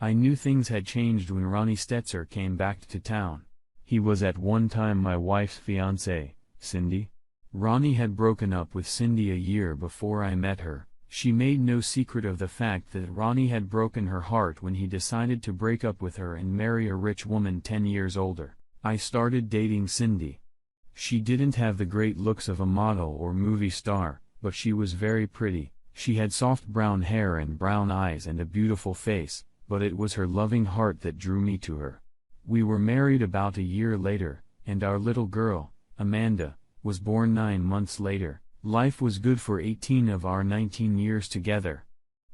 I knew things had changed when Ronnie Stetzer came back to town. He was at one time my wife's fiancé, Cindy. Ronnie had broken up with Cindy a year before I met her. She made no secret of the fact that Ronnie had broken her heart when he decided to break up with her and marry a rich woman 10 years older. I started dating Cindy. She didn't have the great looks of a model or movie star, but she was very pretty. She had soft brown hair and brown eyes and a beautiful face, but it was her loving heart that drew me to her. We were married about a year later, and our little girl, Amanda, was born 9 months later. Life was good for 18 of our 19 years together.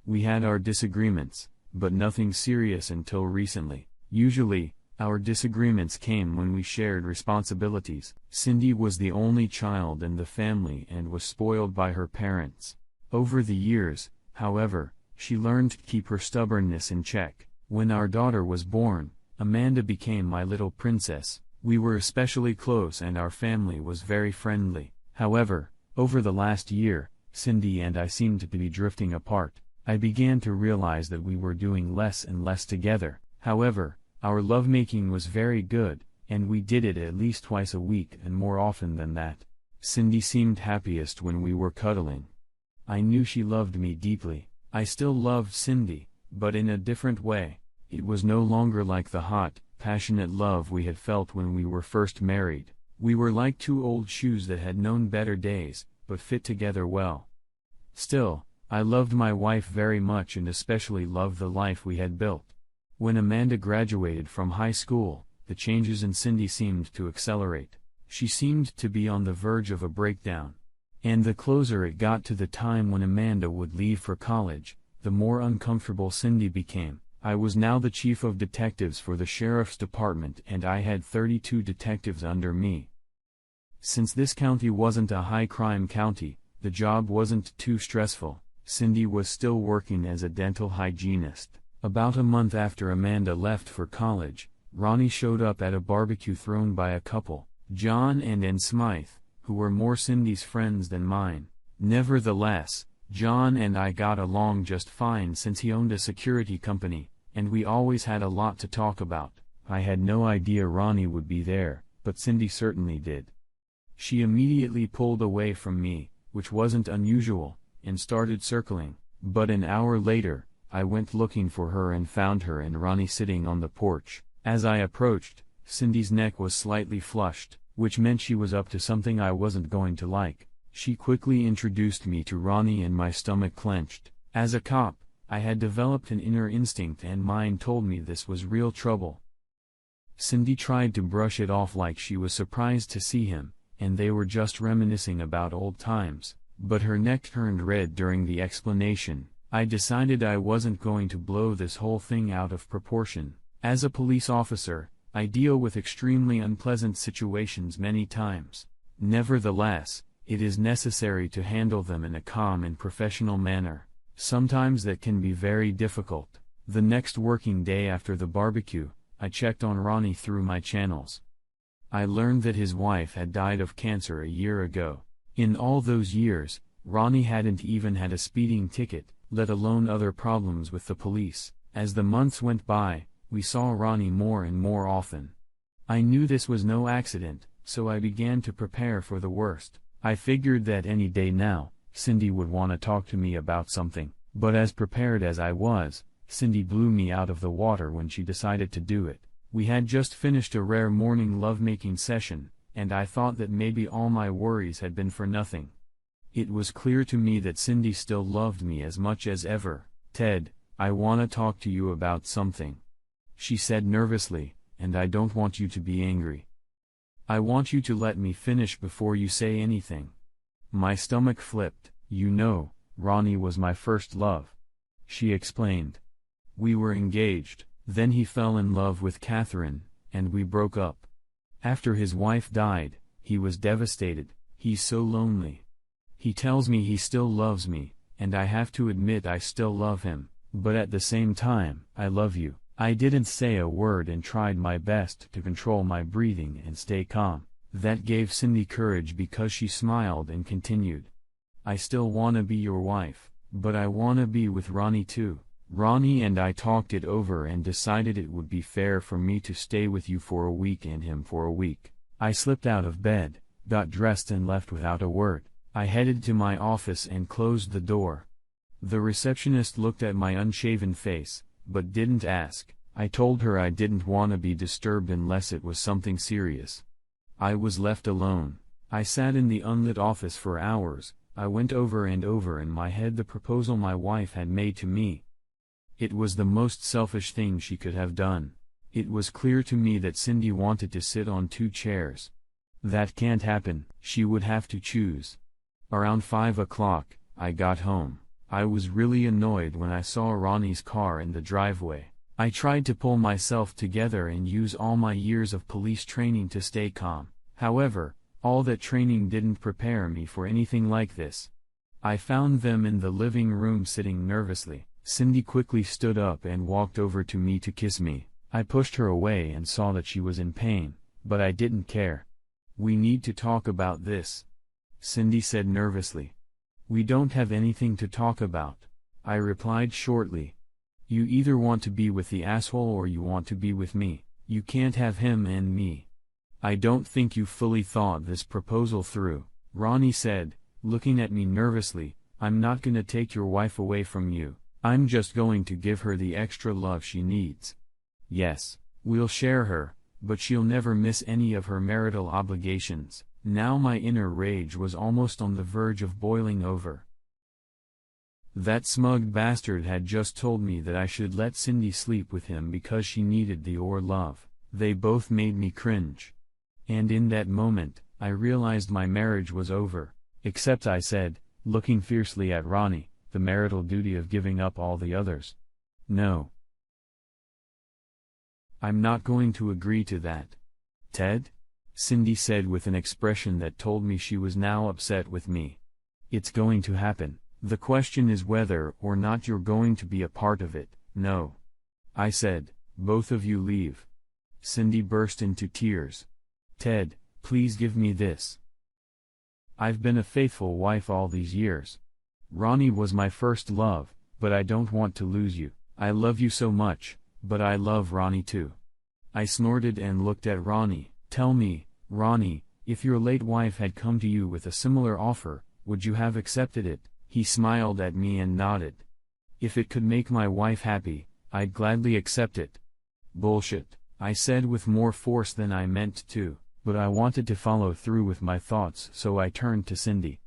We had our disagreements, but nothing serious until recently. Usually, our disagreements came when we shared responsibilities. Cindy was the only child in the family and was spoiled by her parents. Over the years, however, she learned to keep her stubbornness in check. When our daughter was born, Amanda became my little princess. We were especially close and our family was very friendly. However, over the last year, Cindy and I seemed to be drifting apart. I began to realize that we were doing less and less together. However, our lovemaking was very good, and we did it at least twice a week and more often than that. Cindy seemed happiest when we were cuddling. I knew she loved me deeply. I still loved Cindy, but in a different way. It was no longer like the hot, passionate love we had felt when we were first married. We were like two old shoes that had known better days, but fit together well. Still, I loved my wife very much and especially loved the life we had built. When Amanda graduated from high school, the changes in Cindy seemed to accelerate. She seemed to be on the verge of a breakdown. And the closer it got to the time when Amanda would leave for college, the more uncomfortable Cindy became. I was now the chief of detectives for the sheriff's department and I had 32 detectives under me. Since this county wasn't a high-crime county, the job wasn't too stressful. Cindy was still working as a dental hygienist. About a month after Amanda left for college, Ronnie showed up at a barbecue thrown by a couple, John and Ann Smythe, who were more Cindy's friends than mine. Nevertheless, John and I got along just fine since he owned a security company, and we always had a lot to talk about. I had no idea Ronnie would be there, but Cindy certainly did. She immediately pulled away from me, which wasn't unusual, and started circling. But an hour later, I went looking for her and found her and Ronnie sitting on the porch. As I approached, Cindy's neck was slightly flushed, which meant she was up to something I wasn't going to like. She quickly introduced me to Ronnie and my stomach clenched. As a cop, I had developed an inner instinct and mine told me this was real trouble. Cindy tried to brush it off like she was surprised to see him, and they were just reminiscing about old times, but her neck turned red during the explanation. I decided I wasn't going to blow this whole thing out of proportion. As a police officer, I deal with extremely unpleasant situations many times. Nevertheless, it is necessary to handle them in a calm and professional manner. Sometimes that can be very difficult. The next working day after the barbecue, I checked on Ronnie through my channels. I learned that his wife had died of cancer a year ago. In all those years, Ronnie hadn't even had a speeding ticket, let alone other problems with the police. As the months went by, we saw Ronnie more and more often. I knew this was no accident, so I began to prepare for the worst. I figured that any day now, Cindy would want to talk to me about something, but as prepared as I was, Cindy blew me out of the water when she decided to do it. We had just finished a rare morning lovemaking session, and I thought that maybe all my worries had been for nothing. It was clear to me that Cindy still loved me as much as ever. "Ted, I want to talk to you about something," she said nervously, "and I don't want you to be angry. I want you to let me finish before you say anything." My stomach flipped. "You know, Ronnie was my first love," she explained. "We were engaged, then he fell in love with Catherine, and we broke up. After his wife died, he was devastated. He's so lonely. He tells me he still loves me, and I have to admit I still love him, but at the same time, I love you." I didn't say a word and tried my best to control my breathing and stay calm. That gave Cindy courage because she smiled and continued. "I still wanna be your wife, but I wanna be with Ronnie too. Ronnie and I talked it over and decided it would be fair for me to stay with you for a week and him for a week. I slipped out of bed, got dressed and left without a word. I headed to my office and closed the door. The receptionist looked at my unshaven face, but didn't ask. I told her I didn't want to be disturbed unless it was something serious. I was left alone. I sat in the unlit office for hours. I went over and over in my head the proposal my wife had made to me. It was the most selfish thing she could have done. It was clear to me that Cindy wanted to sit on 2 chairs. That can't happen. She would have to choose. Around 5 o'clock, I got home. I was really annoyed when I saw Ronnie's car in the driveway. I tried to pull myself together and use all my years of police training to stay calm. However, all that training didn't prepare me for anything like this. I found them in the living room sitting nervously. Cindy quickly stood up and walked over to me to kiss me. I pushed her away and saw that she was in pain, but I didn't care. "We need to talk about this," Cindy said nervously. "We don't have anything to talk about," I replied shortly. "You either want to be with the asshole or you want to be with me. You can't have him and me." "I don't think you fully thought this proposal through," Ronnie said, looking at me nervously. "I'm not gonna take your wife away from you. I'm just going to give her the extra love she needs. Yes, we'll share her, but she'll never miss any of her marital obligations." Now my inner rage was almost on the verge of boiling over. That smug bastard had just told me that I should let Cindy sleep with him because she needed the love. They both made me cringe. And in that moment, I realized my marriage was over. Except, I said, looking fiercely at Ronnie, the marital duty of giving up all the others. "No. I'm not going to agree to that." "Ted?" Cindy said with an expression that told me she was now upset with me. "It's going to happen. The question is whether or not you're going to be a part of it." "No," I said. "Both of you leave." Cindy burst into tears. "Ted, please give me this. I've been a faithful wife all these years. Ronnie was my first love, but I don't want to lose you. I love you so much, but I love Ronnie too." I snorted and looked at Ronnie. "Tell me, Ronnie, if your late wife had come to you with a similar offer, would you have accepted it?" He smiled at me and nodded. "If it could make my wife happy, I'd gladly accept it." "Bullshit," I said with more force than I meant to, but I wanted to follow through with my thoughts, so I turned to Cindy.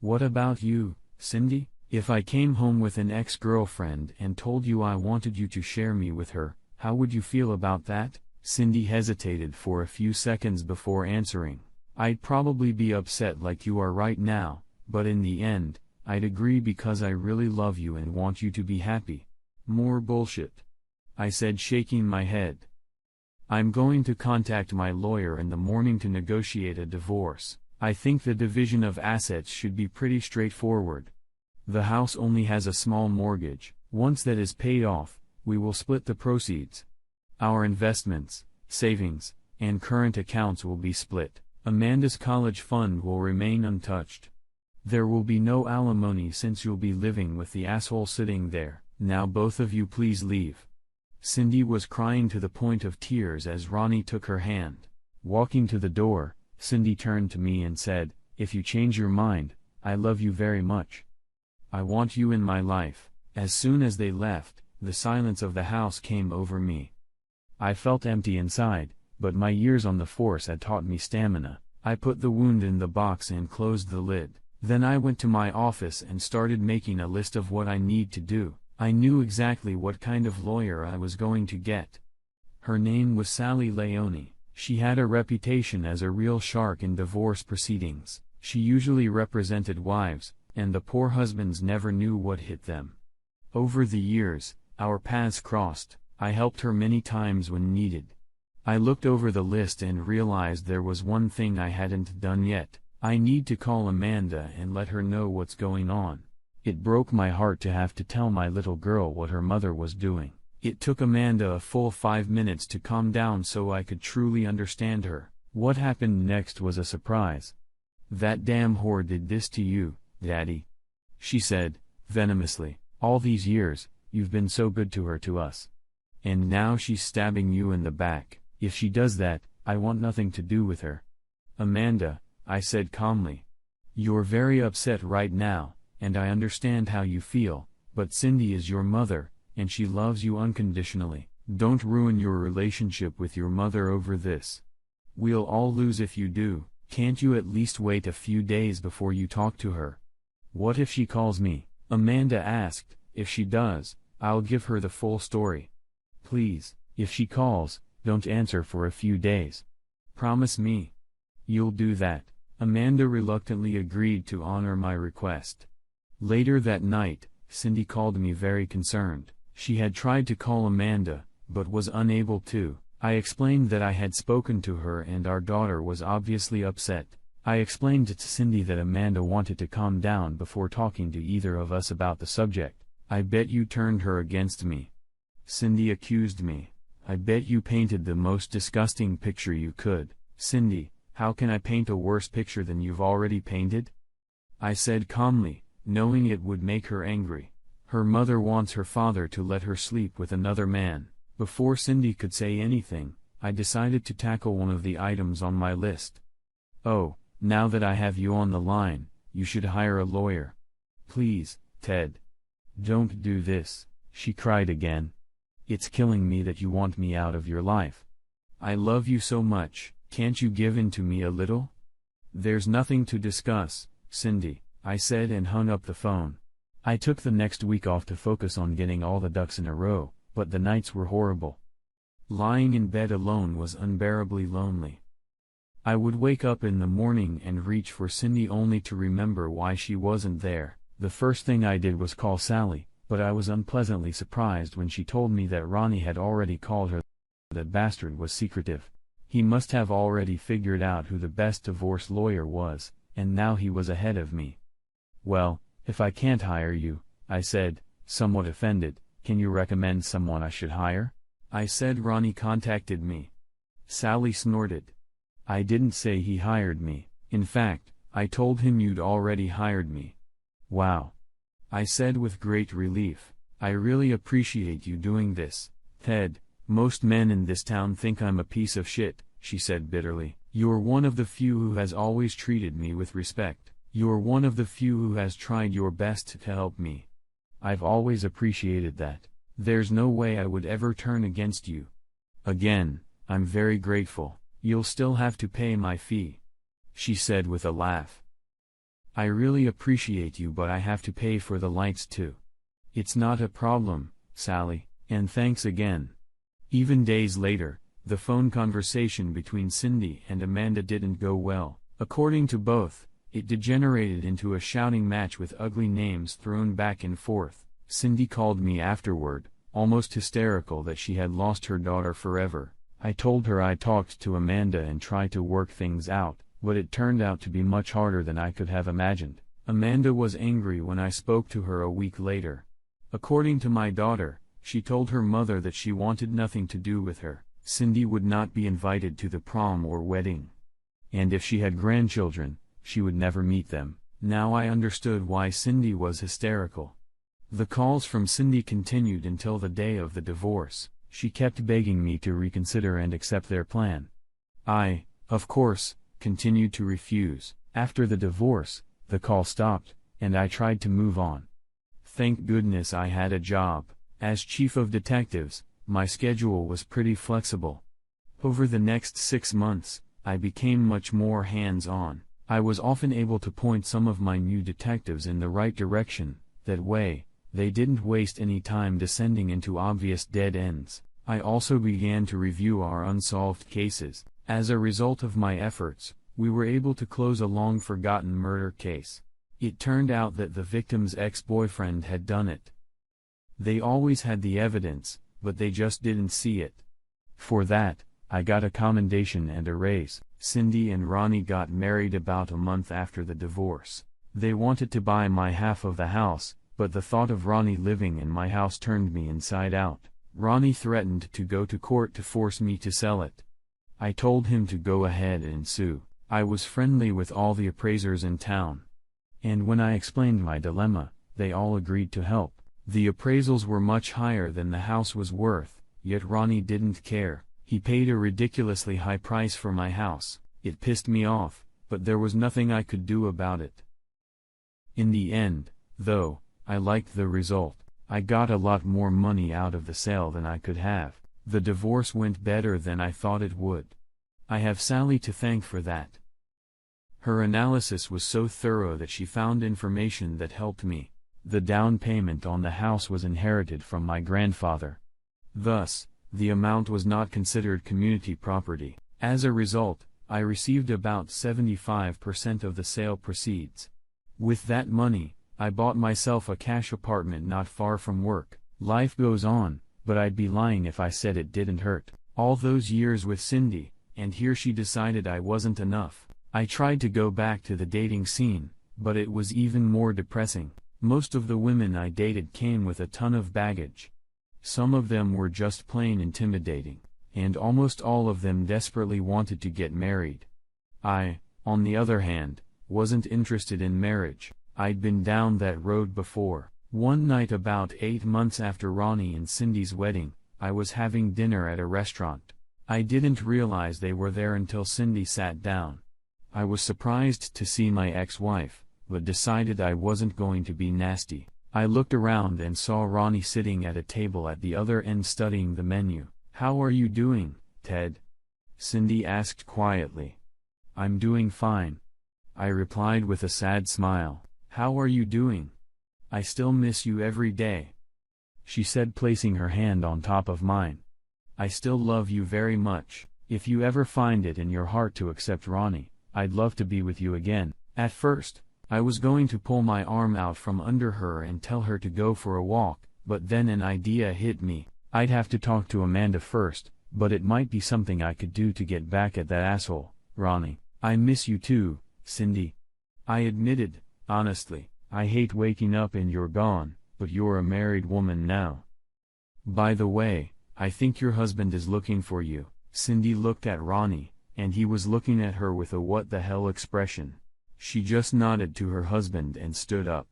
"What about you, Cindy? If I came home with an ex-girlfriend and told you I wanted you to share me with her, how would you feel about that?" Cindy hesitated for a few seconds before answering. "I'd probably be upset like you are right now, but in the end, I'd agree because I really love you and want you to be happy." "More bullshit," I said, shaking my head. "I'm going to contact my lawyer in the morning to negotiate a divorce. I think the division of assets should be pretty straightforward. The house only has a small mortgage. Once that is paid off, we will split the proceeds. Our investments, savings, and current accounts will be split. Amanda's college fund will remain untouched. There will be no alimony since you'll be living with the asshole sitting there. Now both of you please leave." Cindy was crying to the point of tears as Ronnie took her hand. Walking to the door, Cindy turned to me and said, "If you change your mind, I love you very much. I want you in my life." As soon as they left, the silence of the house came over me. I felt empty inside, but my years on the force had taught me stamina. I put the wound in the box and closed the lid. Then I went to my office and started making a list of what I need to do. I knew exactly what kind of lawyer I was going to get. Her name was Sally Leone. She had a reputation as a real shark in divorce proceedings. She usually represented wives, and the poor husbands never knew what hit them. Over the years, our paths crossed. I helped her many times when needed. I looked over the list and realized there was one thing I hadn't done yet. I need to call Amanda and let her know what's going on. It broke my heart to have to tell my little girl what her mother was doing. It took Amanda a full 5 minutes to calm down so I could truly understand her. What happened next was a surprise. "That damn whore did this to you, Daddy," she said, venomously. "All these years, you've been so good to her, to us. And now she's stabbing you in the back. If she does that, I want nothing to do with her. Amanda, I said calmly. You're very upset right now, and I understand how you feel, but Cindy is your mother, and she loves you unconditionally. Don't ruin your relationship with your mother over this. We'll all lose if you do. Can't you at least wait a few days before you talk to her? What if she calls me? Amanda asked. If she does, I'll give her the full story. Please, if she calls, don't answer for a few days. Promise me. You'll do that. Amanda reluctantly agreed to honor my request. Later that night, Cindy called me very concerned. She had tried to call Amanda, but was unable to. I explained that I had spoken to her and our daughter was obviously upset. I explained to Cindy that Amanda wanted to calm down before talking to either of us about the subject. I bet you turned her against me. Cindy accused me. I bet you painted the most disgusting picture you could. Cindy, how can I paint a worse picture than you've already painted? I said calmly, knowing it would make her angry. Her mother wants her father to let her sleep with another man. Before Cindy could say anything, I decided to tackle one of the items on my list. Oh, now that I have you on the line, you should hire a lawyer. Please, Ted. Don't do this, she cried again. It's killing me that you want me out of your life. I love you so much, can't you give in to me a little? There's nothing to discuss, Cindy, I said and hung up the phone. I took the next week off to focus on getting all the ducks in a row, but the nights were horrible. Lying in bed alone was unbearably lonely. I would wake up in the morning and reach for Cindy only to remember why she wasn't there. The first thing I did was call Sally, but I was unpleasantly surprised when she told me that Ronnie had already called her. That bastard was secretive. He must have already figured out who the best divorce lawyer was, and now he was ahead of me. Well, if I can't hire you, I said, somewhat offended, can you recommend someone I should hire? I said Ronnie contacted me. Sally snorted. I didn't say he hired me. In fact, I told him you'd already hired me. Wow. I said with great relief. I really appreciate you doing this, Ted. Most men in this town think I'm a piece of shit, she said bitterly. You're one of the few who has always treated me with respect. You're one of the few who has tried your best to help me. I've always appreciated that. There's no way I would ever turn against you. Again, I'm very grateful. You'll still have to pay my fee, she said with a laugh. I really appreciate you, but I have to pay for the lights too. It's not a problem, Sally, and thanks again. Even days later, the phone conversation between Cindy and Amanda didn't go well. According to both, it degenerated into a shouting match with ugly names thrown back and forth. Cindy called me afterward, almost hysterical that she had lost her daughter forever. I told her I talked to Amanda and tried to work things out, but it turned out to be much harder than I could have imagined. Amanda was angry when I spoke to her a week later. According to my daughter, she told her mother that she wanted nothing to do with her. Cindy would not be invited to the prom or wedding. And if she had grandchildren, she would never meet them. Now I understood why Cindy was hysterical. The calls from Cindy continued until the day of the divorce. She kept begging me to reconsider and accept their plan. I, of course, continued to refuse. After the divorce, the call stopped, and I tried to move on. Thank goodness I had a job. As chief of detectives, my schedule was pretty flexible. Over the next 6 months, I became much more hands-on. I was often able to point some of my new detectives in the right direction. That way, they didn't waste any time descending into obvious dead ends. I also began to review our unsolved cases. As a result of my efforts, we were able to close a long-forgotten murder case. It turned out that the victim's ex-boyfriend had done it. They always had the evidence, but they just didn't see it. For that, I got a commendation and a raise. Cindy and Ronnie got married about a month after the divorce. They wanted to buy my half of the house, but the thought of Ronnie living in my house turned me inside out. Ronnie threatened to go to court to force me to sell it. I told him to go ahead and sue. I was friendly with all the appraisers in town. And when I explained my dilemma, they all agreed to help. The appraisals were much higher than the house was worth, yet Ronnie didn't care. He paid a ridiculously high price for my house. It pissed me off, but there was nothing I could do about it. In the end, though, I liked the result. I got a lot more money out of the sale than I could have. The divorce went better than I thought it would. I have Sally to thank for that. Her analysis was so thorough that she found information that helped me. The down payment on the house was inherited from my grandfather. Thus, the amount was not considered community property. As a result, I received about 75% of the sale proceeds. With that money, I bought myself a cash apartment not far from work. Life goes on, but I'd be lying if I said it didn't hurt. All those years with Cindy, and here she decided I wasn't enough. I tried to go back to the dating scene, but it was even more depressing. Most of the women I dated came with a ton of baggage. Some of them were just plain intimidating, and almost all of them desperately wanted to get married. I, on the other hand, wasn't interested in marriage. I'd been down that road before. One night about 8 months after Ronnie and Cindy's wedding, I was having dinner at a restaurant. I didn't realize they were there until Cindy sat down. I was surprised to see my ex-wife, but decided I wasn't going to be nasty. I looked around and saw Ronnie sitting at a table at the other end studying the menu. "How are you doing, Ted?" Cindy asked quietly. "I'm doing fine," I replied with a sad smile. "How are you doing? I still miss you every day," she said, placing her hand on top of mine. "I still love you very much. If you ever find it in your heart to accept Ronnie, I'd love to be with you again." At first, I was going to pull my arm out from under her and tell her to go for a walk, but then an idea hit me. I'd have to talk to Amanda first, but it might be something I could do to get back at that asshole, Ronnie. "I miss you too, Cindy," I admitted, honestly. "I hate waking up and you're gone, but you're a married woman now. By the way, I think your husband is looking for you." Cindy looked at Ronnie, and he was looking at her with a what the hell expression. She just nodded to her husband and stood up.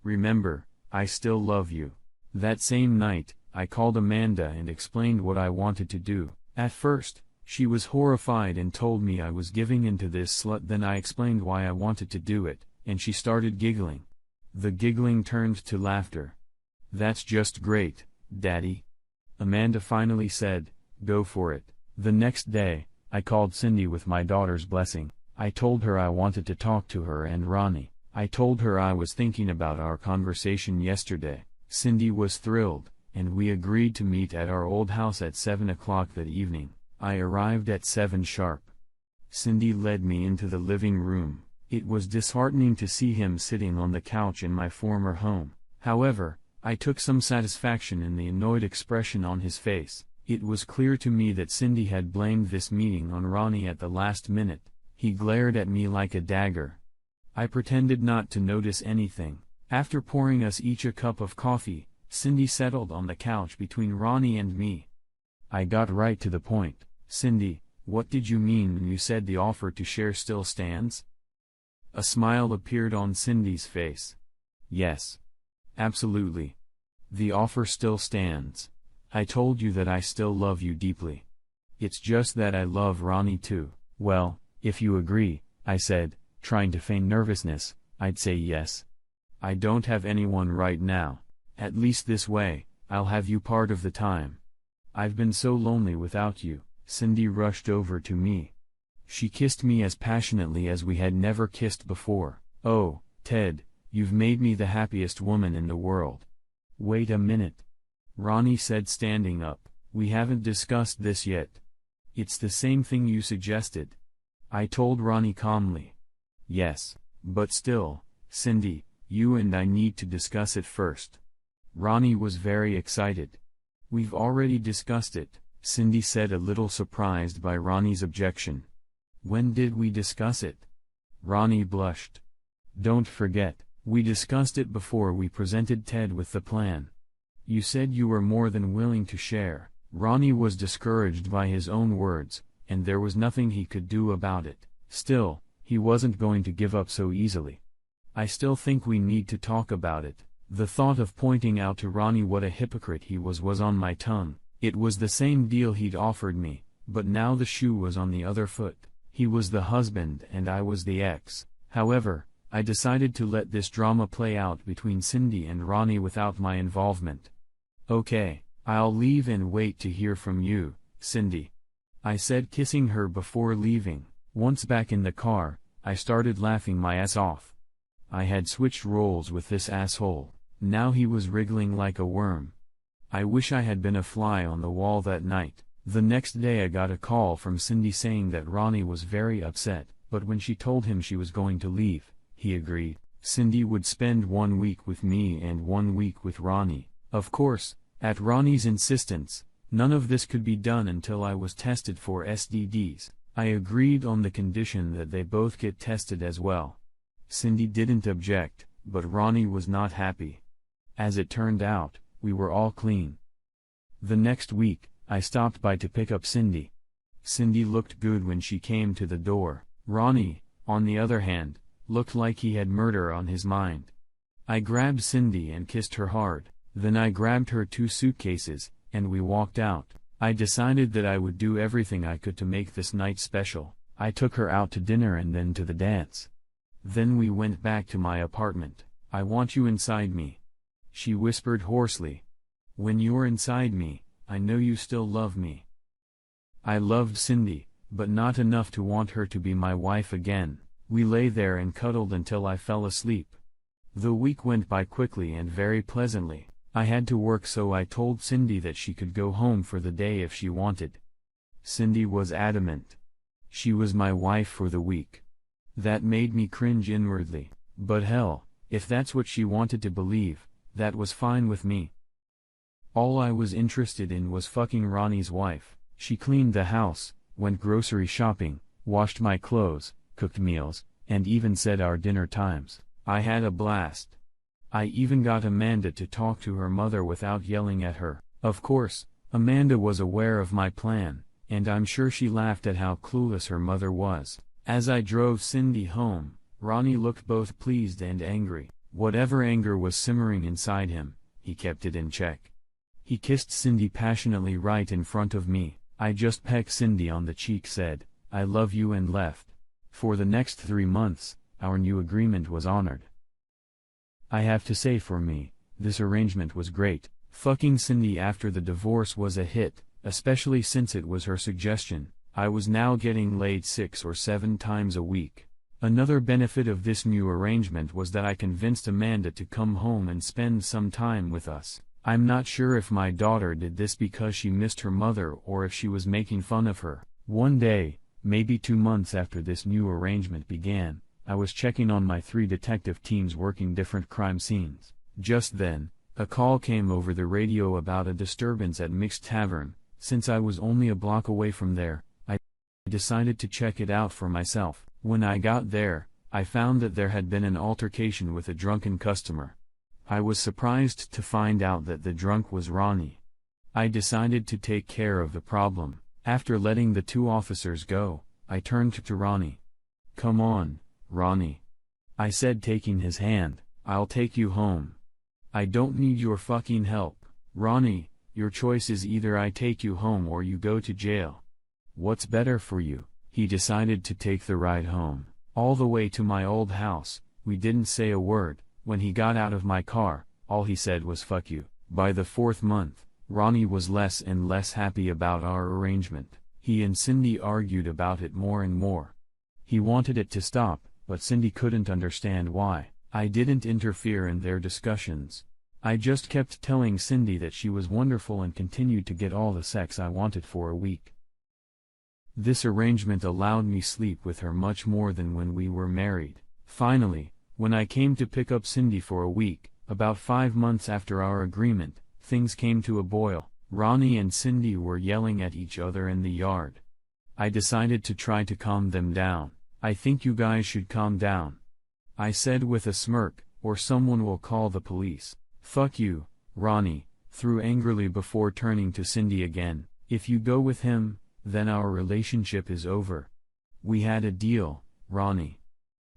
"Remember, I still love you." That same night, I called Amanda and explained what I wanted to do. At first, she was horrified and told me I was giving in to this slut. Then I explained why I wanted to do it, and she started giggling. The giggling turned to laughter. "That's just great, Daddy," Amanda finally said. "Go for it." The next day, I called Cindy with my daughter's blessing. I told her I wanted to talk to her and Ronnie. I told her I was thinking about our conversation yesterday. Cindy was thrilled, and we agreed to meet at our old house at 7 o'clock that evening. I arrived at 7 sharp. Cindy led me into the living room. It was disheartening to see him sitting on the couch in my former home. However, I took some satisfaction in the annoyed expression on his face. It was clear to me that Cindy had blamed this meeting on Ronnie at the last minute. He glared at me like a dagger. I pretended not to notice anything. After pouring us each a cup of coffee, Cindy settled on the couch between Ronnie and me. I got right to the point. "Cindy, what did you mean when you said the offer to share still stands?" A smile appeared on Cindy's face. "Yes. Absolutely. The offer still stands. I told you that I still love you deeply. It's just that I love Ronnie too." "Well, if you agree," I said, trying to feign nervousness, "I'd say yes. I don't have anyone right now. At least this way, I'll have you part of the time. I've been so lonely without you." Cindy rushed over to me. She kissed me as passionately as we had never kissed before. "Oh, Ted, you've made me the happiest woman in the world." "Wait a minute," Ronnie said, standing up. "We haven't discussed this yet." "It's the same thing you suggested," I told Ronnie calmly. "Yes, but still, Cindy, you and I need to discuss it first." Ronnie was very excited. "We've already discussed it," Cindy said, a little surprised by Ronnie's objection. "When did we discuss it?" Ronnie blushed. "Don't forget, we discussed it before we presented Ted with the plan. You said you were more than willing to share." Ronnie was discouraged by his own words, and there was nothing he could do about it. Still, he wasn't going to give up so easily. "I still think we need to talk about it," The thought of pointing out to Ronnie what a hypocrite he was on my tongue. It was the same deal he'd offered me, but now the shoe was on the other foot. He was the husband and I was the ex. However, I decided to let this drama play out between Cindy and Ronnie without my involvement. "Okay, I'll leave and wait to hear from you, Cindy," I said, kissing her before leaving. Once back in the car, I started laughing my ass off. I had switched roles with this asshole. Now he was wriggling like a worm. I wish I had been a fly on the wall that night. The next day I got a call from Cindy saying that Ronnie was very upset, but when she told him she was going to leave, he agreed. Cindy would spend 1 week with me and 1 week with Ronnie. Of course, at Ronnie's insistence, none of this could be done until I was tested for STDs. I agreed on the condition that they both get tested as well. Cindy didn't object, but Ronnie was not happy. As it turned out, we were all clean. The next week, I stopped by to pick up Cindy. Cindy looked good when she came to the door. Ronnie, on the other hand, looked like he had murder on his mind. I grabbed Cindy and kissed her hard. Then I grabbed her 2 suitcases, and we walked out. I decided that I would do everything I could to make this night special. I took her out to dinner and then to the dance. Then we went back to my apartment. "I want you inside me," she whispered hoarsely. "When you're inside me, I know you still love me." I loved Cindy, but not enough to want her to be my wife again. We lay there and cuddled until I fell asleep. The week went by quickly and very pleasantly. I had to work, so I told Cindy that she could go home for the day if she wanted. Cindy was adamant. She was my wife for the week. That made me cringe inwardly, but hell, if that's what she wanted to believe, that was fine with me. All I was interested in was fucking Ronnie's wife. She cleaned the house, went grocery shopping, washed my clothes, cooked meals, and even said our dinner times. I had a blast. I even got Amanda to talk to her mother without yelling at her. Of course, Amanda was aware of my plan, and I'm sure she laughed at how clueless her mother was. As I drove Cindy home, Ronnie looked both pleased and angry. Whatever anger was simmering inside him, he kept it in check. He kissed Cindy passionately right in front of me. I just pecked Cindy on the cheek, said, "I love you," and left. For the next 3 months, our new agreement was honored. I have to say, for me, this arrangement was great. Fucking Cindy after the divorce was a hit, especially since it was her suggestion. I was now getting laid 6 or 7 times a week. Another benefit of this new arrangement was that I convinced Amanda to come home and spend some time with us. I'm not sure if my daughter did this because she missed her mother or if she was making fun of her. One day, maybe 2 months after this new arrangement began, I was checking on my 3 detective teams working different crime scenes. Just then, a call came over the radio about a disturbance at Mixed Tavern. Since I was only a block away from there, I decided to check it out for myself. When I got there, I found that there had been an altercation with a drunken customer. I was surprised to find out that the drunk was Ronnie. I decided to take care of the problem. After letting the 2 officers go, I turned to Ronnie. "Come on, Ronnie," I said, taking his hand. "I'll take you home. I don't need your fucking help. Ronnie, your choice is either I take you home or you go to jail. What's better for you?" He decided to take the ride home. All the way to my old house, we didn't say a word. When he got out of my car, all he said was "fuck you." By the 4th month, Ronnie was less and less happy about our arrangement. He and Cindy argued about it more and more. He wanted it to stop, but Cindy couldn't understand why. I didn't interfere in their discussions. I just kept telling Cindy that she was wonderful and continued to get all the sex I wanted for a week. This arrangement allowed me sleep with her much more than when we were married. Finally, when I came to pick up Cindy for a week, about 5 months after our agreement, things came to a boil. Ronnie and Cindy were yelling at each other in the yard. I decided to try to calm them down. "I think you guys should calm down," I said with a smirk, "or someone will call the police." "Fuck you, Ronnie," threw angrily before turning to Cindy again. "If you go with him, then our relationship is over. We had a deal, Ronnie,"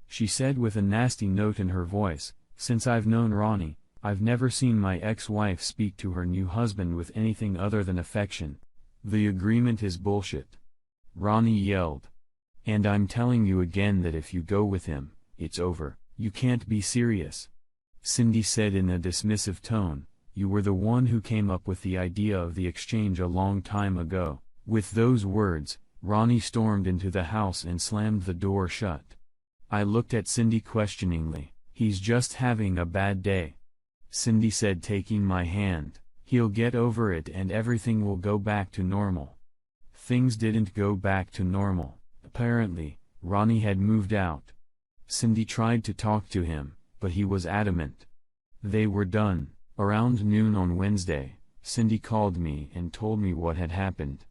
she said with a nasty note in her voice. Since I've known Ronnie, I've never seen my ex-wife speak to her new husband with anything other than affection. The agreement is bullshit. Ronnie yelled. And I'm telling you again that if you go with him, it's over. You can't be serious. Cindy said in a dismissive tone, you were the one who came up with the idea of the exchange a long time ago. With those words, Ronnie stormed into the house and slammed the door shut. I looked at Cindy questioningly. He's just having a bad day, Cindy said, taking my hand. He'll get over it and everything will go back to normal. Things didn't go back to normal. Apparently, Ronnie had moved out. Cindy tried to talk to him, but he was adamant. They were done. Around noon on Wednesday, Cindy called me and told me what had happened.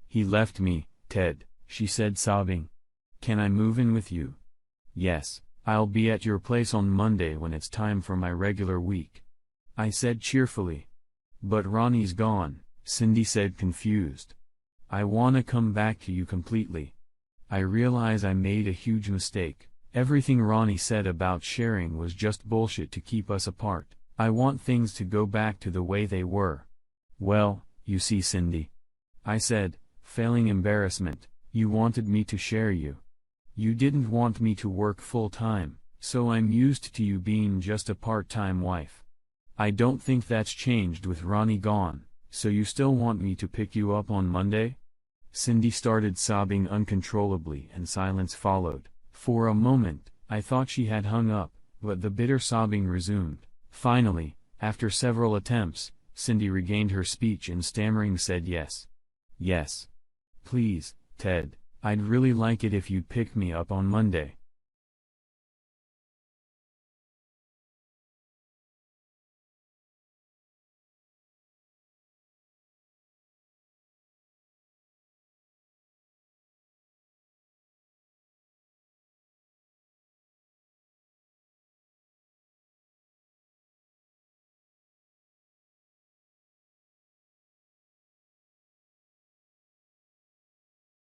He left me, Ted, she said, sobbing. Can I move in with you? Yes, I'll be at your place on Monday when it's time for my regular week, I said cheerfully. But Ronnie's gone, Cindy said, confused. I wanna come back to you completely. I realize I made a huge mistake. Everything Ronnie said about sharing was just bullshit to keep us apart. I want things to go back to the way they were. Well, you see, Cindy, I said, failing embarrassment, you wanted me to share you. You didn't want me to work full-time, so I'm used to you being just a part-time wife. I don't think that's changed with Ronnie gone, so you still want me to pick you up on Monday? Cindy started sobbing uncontrollably and silence followed. For a moment, I thought she had hung up, but the bitter sobbing resumed. Finally, after several attempts, Cindy regained her speech and stammering said yes. Yes. Please, Ted, I'd really like it if you'd pick me up on Monday.